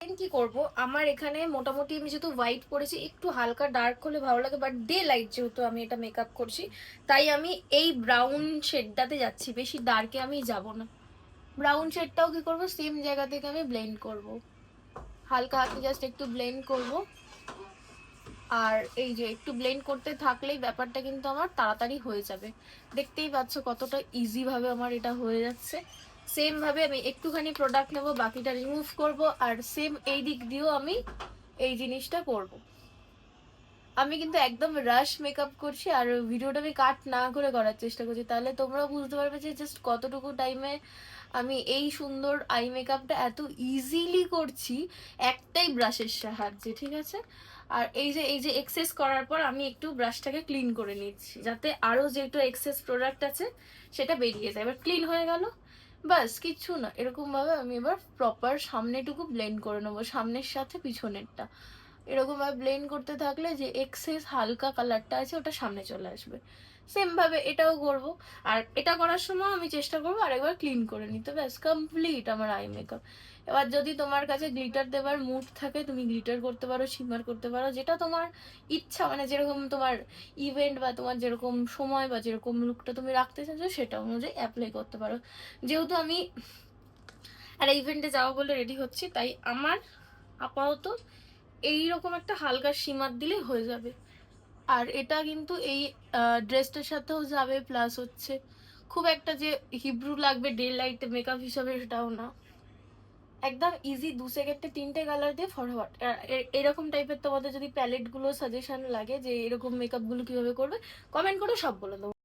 কি করব, আমার এখানে মোটামুটি আমি যেহেতু হোয়াইট পরেছি, একটু হালকা ডার্ক হলে ভালো লাগে, বাট ডে লাইট যেহেতু আমি এটা মেকআপ করছি, তাই আমি এই ব্রাউন শেডটাতে যাচ্ছি, বেশি ডার্কে আমি যাব না। ব্রাউন শেডটাও কি করব, সেম জায়গা থেকে আমি ব্লেন্ড করব, হালকা হাতে জাস্ট একটু ব্লেন্ড করব। আর এই যে একটু ব্লেন্ড করতে থাকলেই ব্যাপারটা কিন্তু আমার তাড়াতাড়ি হয়ে যাবে। দেখতেই পাচ্ছ কতটা ইজি ভাবে আমার এটা হয়ে যাচ্ছে। সেম ভাবে আমি একটুখানি প্রোডাক্ট নেব, বাকিটা রিমুভ করব, আর সেম এই দিক দিয়েও আমি এই জিনিসটা করব। আমি কিন্তু একদম রাশ মেকআপ করছি, আর ভিডিওটা আমি কাট না করে করার চেষ্টা করছি, তাহলে তোমরাও বুঝতে পারবে যে জাস্ট কতটুকু টাইমে আমি এই সুন্দর আই মেকআপটা এত ইজিলি করছি একটাই ব্রাশের সাহায্যে, ঠিক আছে? আর এই যে এক্সেস করার পর আমি একটু ব্রাশটাকে ক্লিন করে নিচ্ছি, যাতে আরো যে একটু এক্সেস প্রোডাক্ট আছে সেটা বেরিয়ে যায়। এবার ক্লিন হয়ে গেল, বাস কিচ্ছু না। এরকম ভাবে আমি এবার প্রপার সামনেটুকু ব্লেন্ড করে নেবো, সামনের সাথে পিছনেরটা। এরকম ভাবে ব্লেন্ড করতে থাকলে যে এক্সেস হালকা কালারটা আছে ওটা সামনে চলে আসবে। সেম ভাবে এটাও করব। আর এটা করার সময় আমি চেষ্টা করবো আরেকবার ক্লিন করে নিতে, ব্যাস কমপ্লিট আমার আই মেকআপ। এবার যদি তোমার কাছে গ্লিটার দেওয়ার মুড থাকে, তুমি গ্লিটার করতে পারো, শিমার করতে পারো, যেটা তোমার ইচ্ছা, মানে যেরকম তোমার ইভেন্ট বা তোমার যেরকম সময় বা যেরকম লুকটা তুমি রাখতে চাইছো সেটা অনুযায়ী অ্যাপ্লাই করতে পারো। যেহেতু আমি আর ইভেন্টে যাবো বলে রেডি হচ্ছি, তাই আমার আপাতত এইরকম একটা হালকা শিমার দিলে হয়ে যাবে। আর এটা কিন্তু এই ড্রেসটার সাথেও যাবে, প্লাস হচ্ছে খুব একটা যে হিব্রু লাগবে ডে লাইট মেকআপ হিসাবে সেটাও না। একদম ইজি, 2 সেকেন্ডে 3টে কালার দিয়ে ফরওয়ার্ড। এরকম টাইপের তোমাদের যদি প্যালেট গুলো সাজেশন লাগে যে এরকম মেকআপ গুলো কিভাবে করবে, কমেন্ট করে সব বলে দেবো।